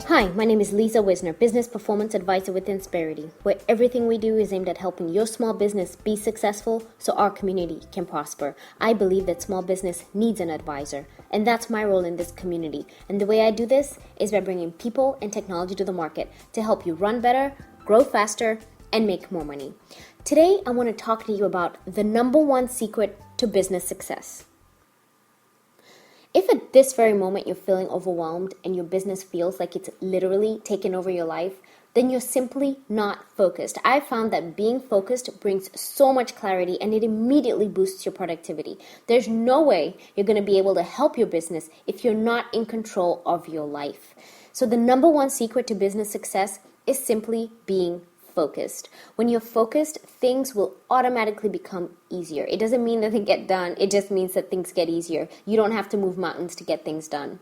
Hi, my name is Lisa Wisner, Business Performance Advisor with Insperity, where everything we do is aimed at helping your small business be successful so our community can prosper. I believe that small business needs an advisor, and that's my role in this community. And the way I do this is by bringing people and technology to the market to help you run better, grow faster, and make more money. Today, I want to talk to you about the number one secret to business success. If at this very moment you're feeling overwhelmed and your business feels like it's literally taken over your life, then you're simply not focused. I found that being focused brings so much clarity and it immediately boosts your productivity. There's no way you're going to be able to help your business if you're not in control of your life. So the number one secret to business success is simply being focused. When you're focused, things will automatically become easier. It doesn't mean that they get done. It just means that things get easier. You don't have to move mountains to get things done.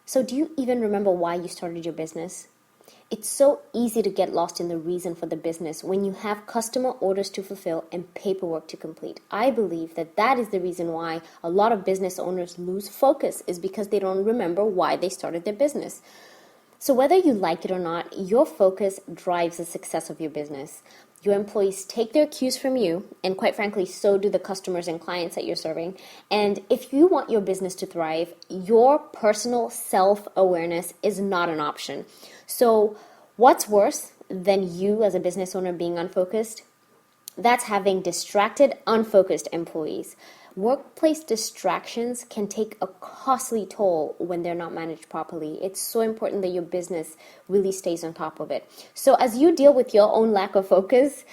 So do you even remember why you started your business? It's so easy to get lost in the reason for the business when you have customer orders to fulfill and paperwork to complete. I believe that is the reason why a lot of business owners lose focus, is because they don't remember why they started their business. So whether you like it or not, your focus drives the success of your business. Your employees take their cues from you, and quite frankly, so do the customers and clients that you're serving. And if you want your business to thrive, your personal self-awareness is not an option. So what's worse than you as a business owner being unfocused? That's having distracted, unfocused employees. Workplace distractions can take a costly toll when they're not managed properly. It's so important that your business really stays on top of it. So as you deal with your own lack of focus,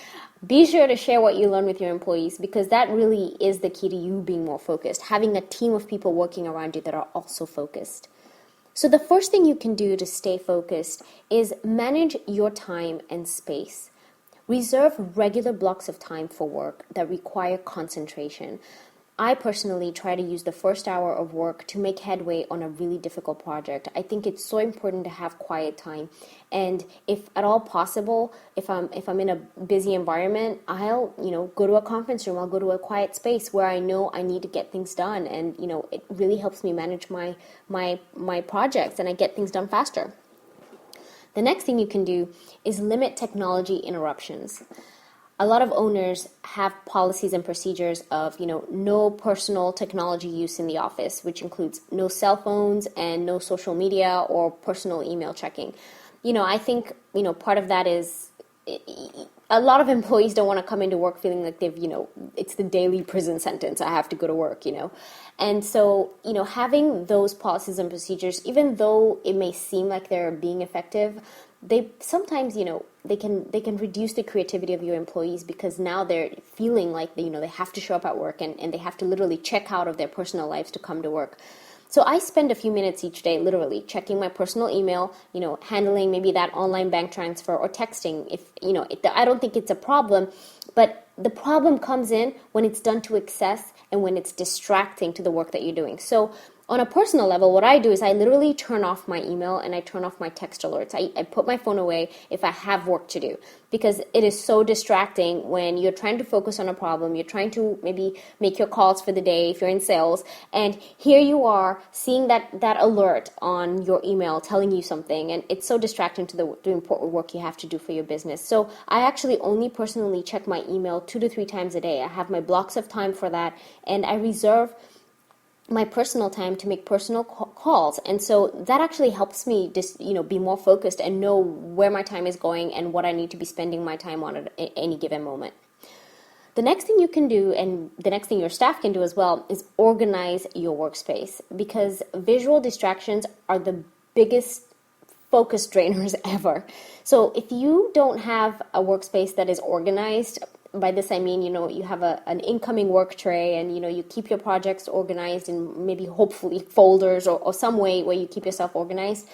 be sure to share what you learn with your employees, because that really is the key to you being more focused, having a team of people working around you that are also focused. So the first thing you can do to stay focused is manage your time and space. Reserve regular blocks of time for work that require concentration. I personally try to use the first hour of work to make headway on a really difficult project. I think it's so important to have quiet time. And if at all possible, if I'm in a busy environment, I'll, go to a conference room, I'll go to a quiet space where I know I need to get things done. And, it really helps me manage my projects, and I get things done faster. The next thing you can do is limit technology interruptions. A lot of owners have policies and procedures of, no personal technology use in the office, which includes no cell phones and no social media or personal email checking. I think, part of that is a lot of employees don't want to come into work feeling like they've, it's the daily prison sentence. I have to go to work, And so, having those policies and procedures, even though it may seem like they're being effective, they sometimes, they can reduce the creativity of your employees, because now they're feeling like, they have to show up at work and they have to literally check out of their personal lives to come to work. So I spend a few minutes each day literally checking my personal email, handling maybe that online bank transfer or texting. I don't think it's a problem, but the problem comes in when it's done to excess and when it's distracting to the work that you're doing. So on a personal level, what I do is I literally turn off my email and I turn off my text alerts. I put my phone away if I have work to do, because it is so distracting when you're trying to focus on a problem. You're trying to maybe make your calls for the day if you're in sales, and here you are seeing that alert on your email telling you something, and it's so distracting to the important work you have to do for your business. So I actually only personally check my email 2 to 3 times a day. I have my blocks of time for that, and I reserve my personal time to make personal calls. And so that actually helps me just, be more focused and know where my time is going and what I need to be spending my time on at any given moment. The next thing you can do, and the next thing your staff can do as well, is organize your workspace, because visual distractions are the biggest focus drainers ever. So if you don't have a workspace that is organized, by this I mean, you have an incoming work tray, and, you keep your projects organized in maybe hopefully folders or some way where you keep yourself organized,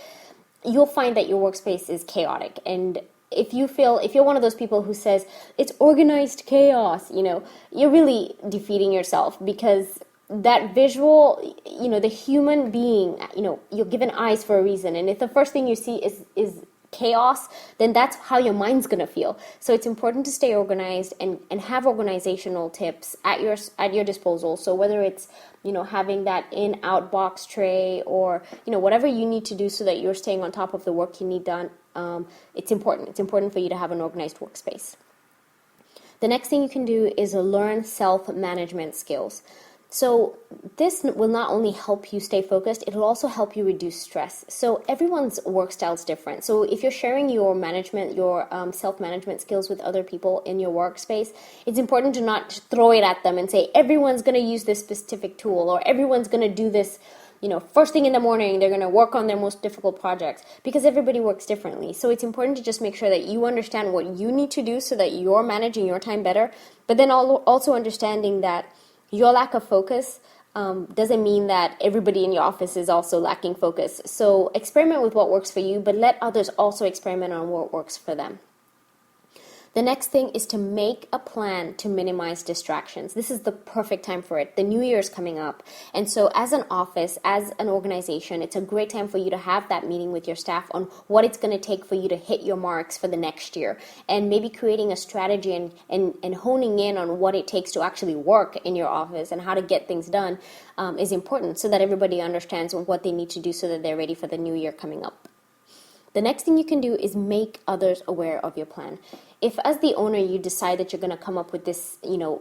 you'll find that your workspace is chaotic. And if you're one of those people who says it's organized chaos, you're really defeating yourself, because that visual, the human being, you're given eyes for a reason. And if the first thing you see is chaos, then that's how your mind's going to feel. So it's important to stay organized and have organizational tips at your disposal. So whether it's, having that in-out box tray, or, whatever you need to do so that you're staying on top of the work you need done, it's important. It's important for you to have an organized workspace. The next thing you can do is learn self-management skills. So this will not only help you stay focused, it will also help you reduce stress. So everyone's work style is different. So if you're sharing your self-management skills with other people in your workspace, it's important to not throw it at them and say, everyone's going to use this specific tool, or everyone's going to do this, first thing in the morning, they're going to work on their most difficult projects, because everybody works differently. So it's important to just make sure that you understand what you need to do so that you're managing your time better, but then also understanding that your lack of focus doesn't mean that everybody in your office is also lacking focus. So experiment with what works for you, but let others also experiment on what works for them. The next thing is to make a plan to minimize distractions. This is the perfect time for it. The new year is coming up. And so as an office, as an organization, it's a great time for you to have that meeting with your staff on what it's going to take for you to hit your marks for the next year. And maybe creating a strategy and honing in on what it takes to actually work in your office and how to get things done is important, so that everybody understands what they need to do so that they're ready for the new year coming up. The next thing you can do is make others aware of your plan. If as the owner you decide that you're going to come up with this,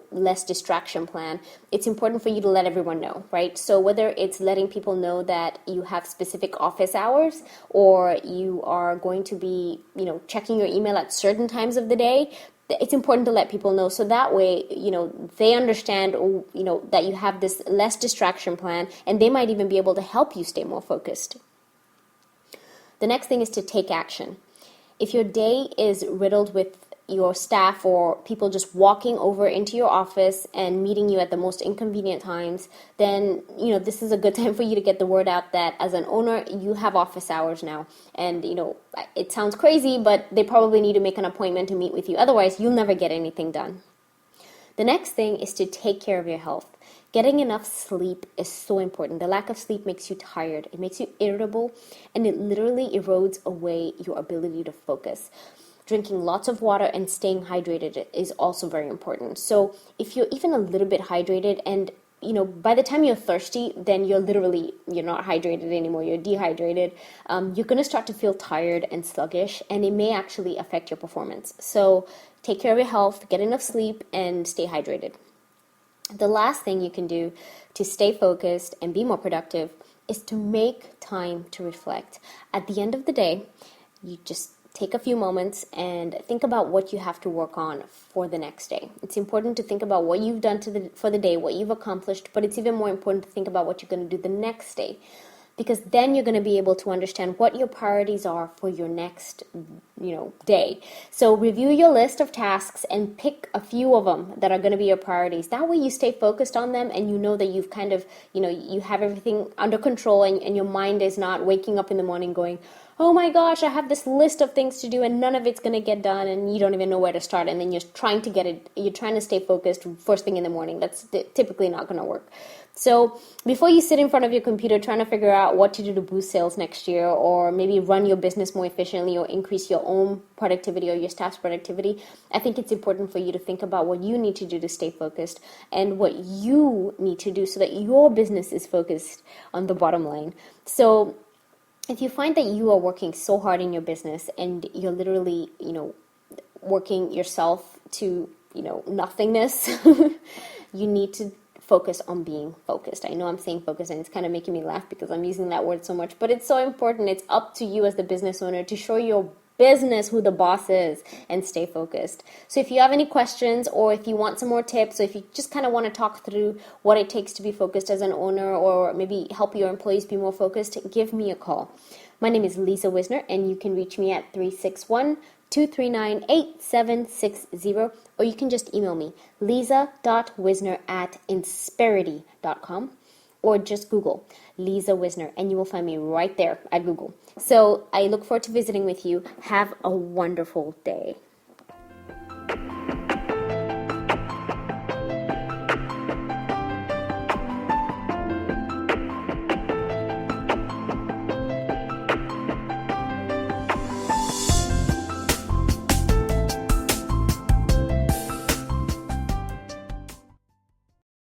less distraction plan, it's important for you to let everyone know, right? So whether it's letting people know that you have specific office hours, or you are going to be, checking your email at certain times of the day, it's important to let people know, so that way, they understand, that you have this less distraction plan, and they might even be able to help you stay more focused. The next thing is to take action. If your day is riddled with your staff or people just walking over into your office and meeting you at the most inconvenient times, then, this is a good time for you to get the word out that as an owner, you have office hours now. And, it sounds crazy, but they probably need to make an appointment to meet with you. Otherwise, you'll never get anything done. The next thing is to take care of your health. Getting enough sleep is so important. The lack of sleep makes you tired. It makes you irritable, and it literally erodes away your ability to focus. Drinking lots of water and staying hydrated is also very important. So if you're even a little bit hydrated, and by the time you're thirsty, then you're not hydrated anymore, you're dehydrated, you're going to start to feel tired and sluggish, and it may actually affect your performance. So take care of your health, get enough sleep, and stay hydrated. The last thing you can do to stay focused and be more productive is to make time to reflect. At the end of the day, you just take a few moments and think about what you have to work on for the next day. It's important to think about what you've done for the day, what you've accomplished, but it's even more important to think about what you're going to do the next day, because then you're going to be able to understand what your priorities are for your next, day. So review your list of tasks and pick a few of them that are going to be your priorities. That way you stay focused on them, and you know that you've kind of, you have everything under control, and your mind is not waking up in the morning going, oh my gosh, I have this list of things to do and none of it's going to get done, and you don't even know where to start, and then you're trying to stay focused first thing in the morning. That's typically not going to work. So before you sit in front of your computer trying to figure out what to do to boost sales next year, or maybe run your business more efficiently, or increase your own productivity or your staff's productivity, I think it's important for you to think about what you need to do to stay focused, and what you need to do so that your business is focused on the bottom line. So if you find that you are working so hard in your business and you're literally, working yourself to, nothingness, you need to focus on being focused. I know I'm saying focus, and it's kind of making me laugh because I'm using that word so much, but it's so important. It's up to you as the business owner to show your business who the boss is and stay focused. So if you have any questions, or if you want some more tips, or if you just kind of want to talk through what it takes to be focused as an owner, or maybe help your employees be more focused, give me a call. My name is Lisa Wisner, and you can reach me at 361-239-8760, or you can just email me, lisa.wisner@insperity.com, or just Google Lisa Wisner, and you will find me right there at Google. So I look forward to visiting with you. Have a wonderful day.